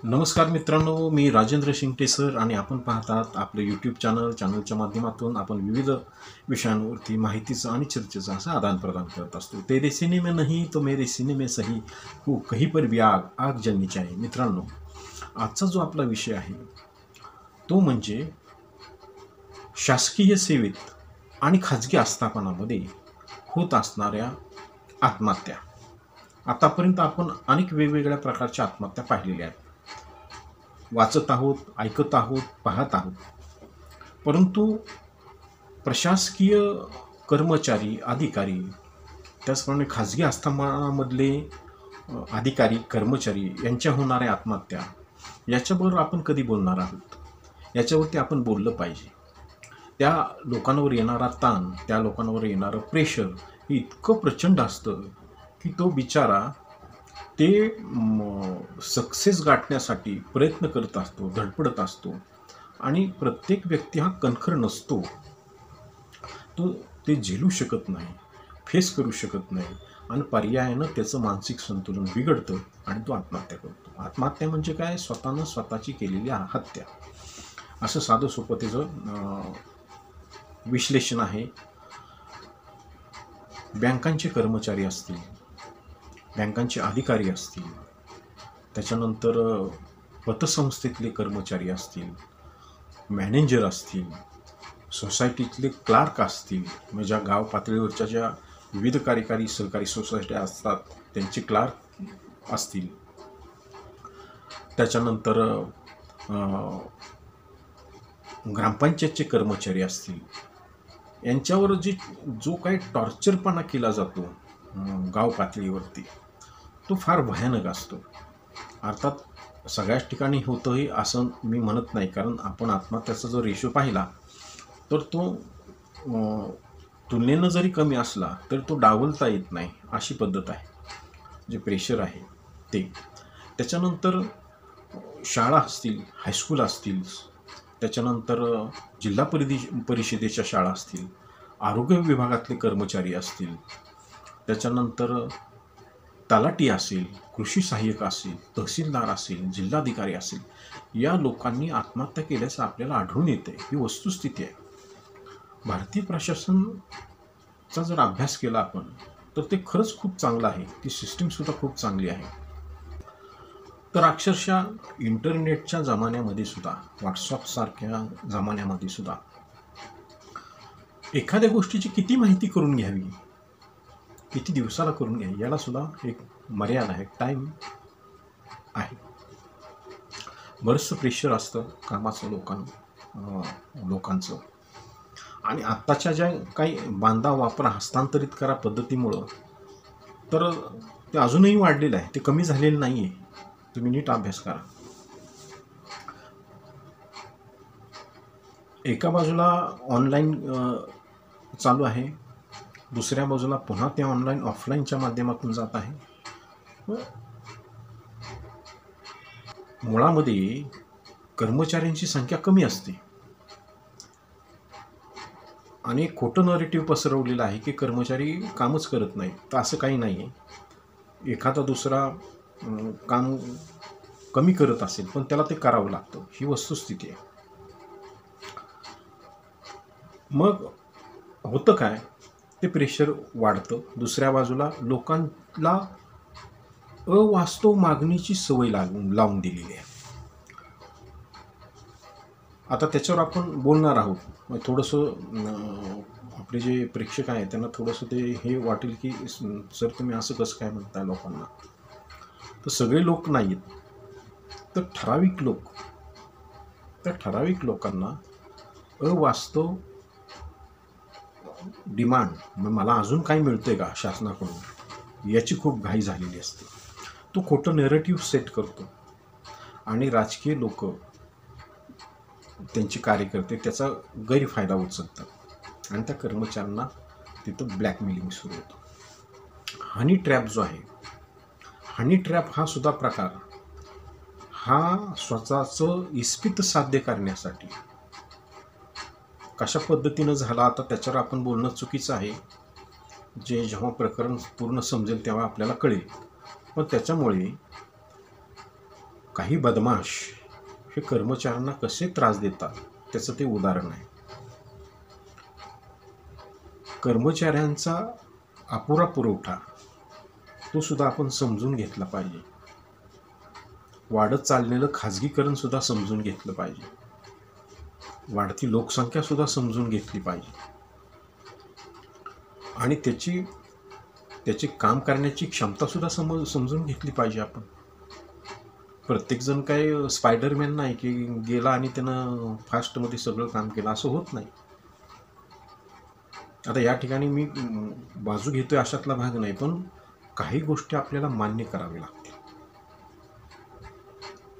नमस्कार मित्रांनो, मी राजेंद्र शिंगटे सर आणि आपण पाहतात आपले यूट्यूब चॅनलच्या माध्यमातून आपण विविध विषयांवरती माहितीचं आणि चर्चेचं असं आदानप्रदान करत असतो. तेरे सिनेमे नहीं तो मेरे सिनेमे सही, हो कहीं पर भी आग आग जलनी चाहिए. मित्रांनो, आजचा जो आपला विषय आहे तो म्हणजे शासकीय सेवेत आणि खाजगी आस्थापनामध्ये होत असणाऱ्या आत्महत्या. आतापर्यंत आपण अनेक वेगवेगळ्या प्रकारच्या आत्महत्या पाहिलेल्या आहेत, वाचत आहोत, ऐकत आहोत, पाहत आहोत. परंतु प्रशासकीय कर्मचारी, अधिकारी, त्याचप्रमाणे खाजगी आस्थापनामधले अधिकारी, कर्मचारी यांच्या होणाऱ्या आत्महत्या याच्याबरोबर आपण कधी बोलणार आहोत? याच्यावरती आपण बोललं पाहिजे. त्या लोकांवर येणारा ताण, त्या लोकांवर येणारं प्रेशर हे इतकं प्रचंड असतं की तो बिचारा ते सक्सेस गाठण्यासाठी प्रयत्न करत असतो, धडपडत असतो आणि प्रत्येक व्यक्ती हा कणखर नसतो. तो ते झेलू शकत नाही, फेस करू शकत नाही आणि पर्यायानं त्याचं मानसिक संतुलन बिघडतं आणि तो आत्महत्या करतो. आत्महत्या म्हणजे काय? स्वतःनं स्वतःची केलेली हत्या, असं साधं सोपं त्याचं विश्लेषण आहे. बँकांचे कर्मचारी असतील, बँकांचे अधिकारी असतील, त्याच्यानंतर पतसंस्थेतले कर्मचारी असतील, मॅनेजर असतील, सोसायटीतले क्लार्क असतील, म्हणजे ज्या गाव पातळीवरच्या ज्या विविध कार्यकारी सहकारी सोसायट्या असतात त्यांचे क्लार्क असतील, त्याच्यानंतर ग्रामपंचायतचे कर्मचारी असतील, यांच्यावर जो काही टॉर्चरपणा केला जातो गाव पातळीवरती तो फार भयानक असतो. अर्थात सगळ्याच ठिकाणी होतंही असं मी म्हणत नाही, कारण आपण आत्महत्याचा जो रेशो पाहिला तर तो तुलनेनं जरी कमी असला तर तो डावलता येत नाही, अशी पद्धत आहे. जे प्रेशर आहे ते. त्याच्यानंतर शाळा असतील, हायस्कूल असतील, त्याच्यानंतर जिल्हा परिषदेच्या शाळा असतील, आरोग्य विभागातले कर्मचारी असतील, त्याच्यानंतर तलाठी असेल, कृषी सहाय्यक असेल, तहसीलदार असेल, जिल्हाधिकारी असेल, या लोकांनी आत्महत्या केल्याचं आपल्याला आढळून येते. ही वस्तुस्थिती आहे. भारतीय प्रशासनचा जर अभ्यास केला आपण तर ते खरंच खूप चांगलं आहे. ती सिस्टीमसुद्धा खूप चांगली आहे. तर अक्षरशः इंटरनेटच्या जमान्यामध्ये सुद्धा, व्हॉट्सअपसारख्या जमान्यामध्ये सुद्धा एखाद्या गोष्टीची किती माहिती करून घ्यावी, किती दिवसाला करून घ्यावी, याला सुद्धा एक मर्यादा आहे, टाईम आहे. बरंचसं प्रेशर असतं कामाचं लोकांचं. आणि आत्ताच्या ज्या काही बांधा वापरा हस्तांतरित करा पद्धतीमुळं तर ते अजूनही वाढलेलं आहे, ते कमी झालेलं नाही आहे. तुम्ही नीट अभ्यास करा. एका बाजूला ऑनलाईन चालू आहे, दुसऱ्या बाजूला पुन्हा ते ऑनलाईन ऑफलाईनच्या माध्यमातून जात आहे. मुळामध्ये कर्मचाऱ्यांची संख्या कमी असते आणि खोटं नरेटिव्ह पसरवलेलं आहे की कर्मचारी कामच करत नाही. तर असं काही नाही आहे. एखादा दुसरा काम कमी करत असेल पण त्याला ते करावं लागतं, ही वस्तुस्थिती आहे. मग होतं काय? ते प्रेशर वाढतं. दुसऱ्या बाजूला लोकांना अवास्तव मागणीची सवय लावून दिलेली आहे. आता त्याच्यावर आपण बोलणार आहोत. थोडंसं आपले जे प्रेक्षक आहेत त्यांना थोडंसं ते हे वाटेल की सर तुम्ही असं कसं काय म्हणताय लोकांना. तर सगळे लोक नाही आहेत, तर ठराविक लोकांना अवास्तव डिमांड, मला अजून काही मिळतंय का शासनाकडून, याची खूप घाई झालेली असते. तो खोटं नरेटिव्ह सेट करतो आणि राजकीय लोक, त्यांचे कार्यकर्ते त्याचा गैरफायदा उचलतात आणि त्या कर्मचाऱ्यांना तिथं ब्लॅकमेलिंग सुरू होतं. हनी ट्रॅप जो आहे, हनी ट्रॅप हा सुद्धा प्रकार हा स्वतःचं इस्पित साध्य करण्यासाठी कशा पद्धतीनं झाला, आता त्याच्यावर आपण बोलणं चुकीचं आहे. जेव्हा प्रकरण पूर्ण समजेल तेव्हा आपल्याला कळेल. पण त्याच्यामुळे काही बदमाश हे कर्मचाऱ्यांना कसे त्रास देतात त्याचं ते उदाहरण आहे. कर्मचाऱ्यांचा अपुरा पुरवठा तो सुद्धा आपण समजून घेतला पाहिजे. वाढत चाललेलं खाजगीकरण सुद्धा समजून घेतलं पाहिजे. वाढती लोकसंख्या सुद्धा समजून घेतली पाहिजे आणि त्याची काम करण्याची क्षमता सुद्धा समजून घेतली पाहिजे. आपण प्रत्येकजण काय स्पायडरमॅन नाही की गेला आणि त्यानं फास्टमध्ये सगळं काम केलं, असं होत नाही. आता या ठिकाणी मी बाजू घेतोय अशातला भाग नाही, पण काही गोष्टी आपल्याला मान्य कराव्या लागतील.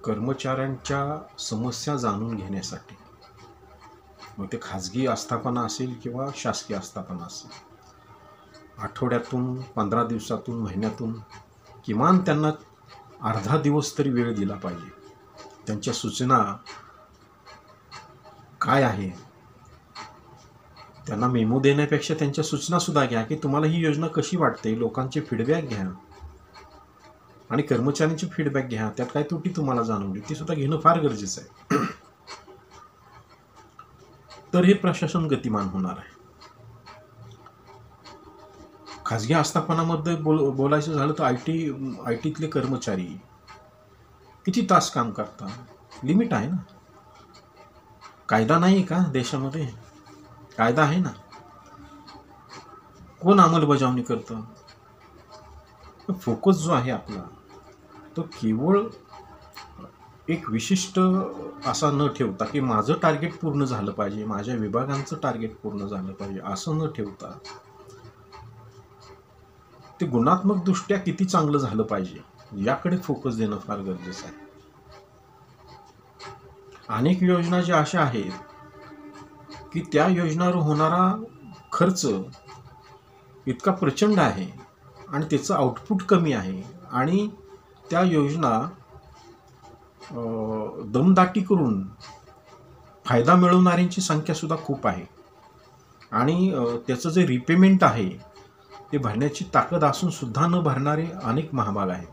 कर्मचाऱ्यांच्या समस्या जाणून घेण्यासाठी, मग ते खाजगी आस्थापना असेल किंवा शासकीय आस्थापना असेल, आठवड्यातून 15 दिवसातून महिन्यातून किमान त्यांना अर्धा दिवस तरी वेळ दिला पाहिजे. त्यांच्या सूचना काय आहे त्यांना मेमो देण्यापेक्षा त्यांच्या सूचना सुद्धा घ्या की तुम्हाला ही योजना कशी वाटते, लोकांचे फीडबॅक घ्या आणि कर्मचाऱ्यांचे फीडबॅक घ्या. त्यात काय त्रुटी तुम्हाला जाणवली ती सुद्धा घेणं फार गरजेचं आहे. तर हे प्रशासन गतिमान होणार आहे. खाजगी आस्थापनामध्ये बोलायचं झालं तर आय टीतले कर्मचारी किती तास काम करतात, लिमिट आहे ना. कायदा नाही का देशामध्ये? कायदा आहे ना. कोण अंमलबजावणी करतं? फोकस जो आहे आपला तो केवळ एक विशिष्ट असा न ठेवता की माझं टार्गेट पूर्ण झालं पाहिजे, माझ्या विभागांचं टार्गेट पूर्ण झालं पाहिजे असं न ठेवता ते गुणात्मक दृष्ट्या किती चांगलं झालं पाहिजे याकडे फोकस देणं फार गरजेचं आहे. अनेक योजना ज्या अशा आहेत की त्या योजनावर होणारा खर्च इतका प्रचंड आहे आणि त्याचं आउटपुट कमी आहे आणि त्या योजना दमदाटी करून फायदा मिळवणाऱ्यांची संख्या सुद्धा खूप आहे आणि त्याचं जे रिपेमेंट आहे ते भरण्याची ताकद असून सुद्धा न भरणारे अनेक महाभाग आहेत.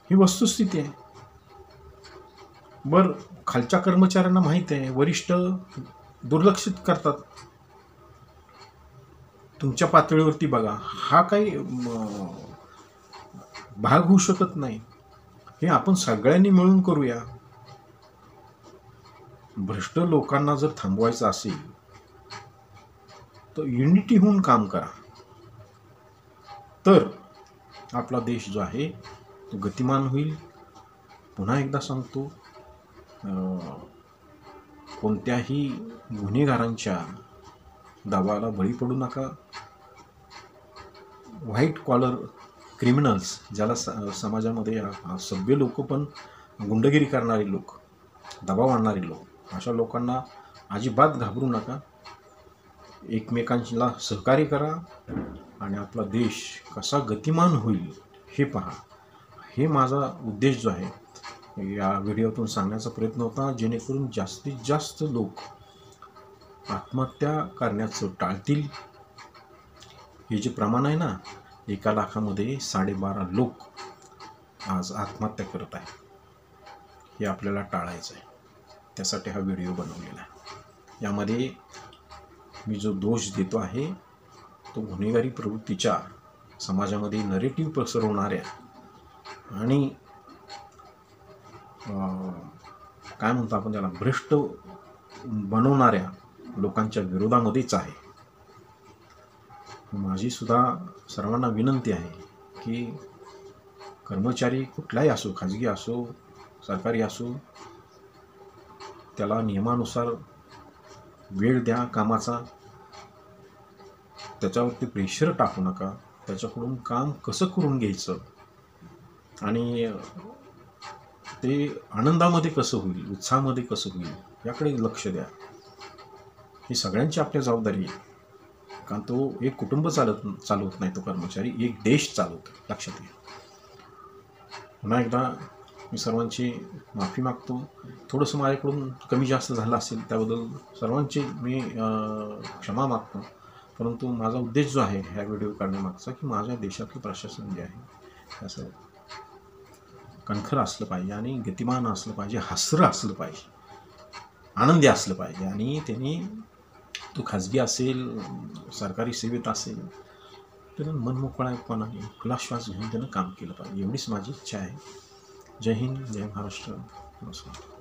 ही वस्तुस्थिती आहे. बरं, खालच्या कर्मचाऱ्यांना माहीत आहे, वरिष्ठ दुर्लक्षित करतात. तुमच्या पातळीवरती बघा, हा काही भाग होऊ शकत नाही. हे आपण सगळ्यांनी मिळून करूया. भ्रष्ट लोकांना जर थांबवायचं असेल तर युनिटी होऊन काम करा. तर आपला देश जो आहे तो गतिमान होईल. पुन्हा एकदा सांगतो, कोणत्याही गुन्हेगारांच्या दबावाला बळी पडू नका. व्हाईट कॉलर क्रिमिनल्स ज्याला समाजामध्ये सभ्य लोक पण गुंडगिरी करणारे लोक, दबाव आणणारे लोक, अशा लोकांना अजिबात घाबरू नका. एकमेकांना सहकार्य करा आणि आपला देश कसा गतिमान होईल हे पहा. हे माझा उद्देश जो आहे या व्हिडिओतून सांगण्याचा प्रयत्न होता, जेणेकरून जास्तीत जास्त लोक आत्महत्या करण्याचं टाळतील. हे जे प्रमाण आहे ना, 1 लाखामध्ये 12.5 लोक आज आत्महत्या करत आहे, हे आपल्याला टाळायचं आहे. त्यासाठी हा व्हिडिओ बनवलेला आहे. यामध्ये मी जो दोष देतो आहे तो गुन्हेगारी प्रवृत्तीच्या समाजामध्ये नरेटिव्ह पसरवणाऱ्या आणि काय म्हणतो आपण त्याला, भ्रष्ट बनवणाऱ्या लोकांच्या विरोधामध्येच आहे. माझी सुद्धा सर्वांना विनंती आहे की कर्मचारी कुठलाही असो, खाजगी असो सरकारी असो, त्याला नियमानुसार वेळ द्या कामाचा. त्याच्यावरती प्रेशर टाकू नका. त्याच्याकडून काम कसं करून घ्यायचं आणि ते आनंदामध्ये कसं होईल, उत्साहामध्ये कसं होईल याकडे लक्ष द्या. ही सगळ्यांची आपली जबाबदारी आहे. कारण तो एक कुटुंब चालवत नाही, तो कर्मचारी एक देश चालवतो, लक्षात घ्या. पुन्हा एकदा मी सर्वांची माफी मागतो. थोडंसं माझ्याकडून कमी जास्त झालं असेल त्याबद्दल सर्वांची मी क्षमा मागतो. परंतु माझा उद्देश जो आहे ह्या व्हिडिओ करण्यामागचा की माझ्या देशातलं प्रशासन जे आहे त्याचं कणखर असलं पाहिजे आणि गतिमान असलं पाहिजे, हसरं असलं पाहिजे, आनंदी असलं पाहिजे. आणि त्यांनी तो खाजगी असेल, सरकारी सेवेत असेल, त्यानं मनमोकळेपणाने खुला श्वास घेऊन त्यानं काम केलं पाहिजे. एवढीच माझी इच्छा आहे. जय हिंद, जय महाराष्ट्र. नमस्कार.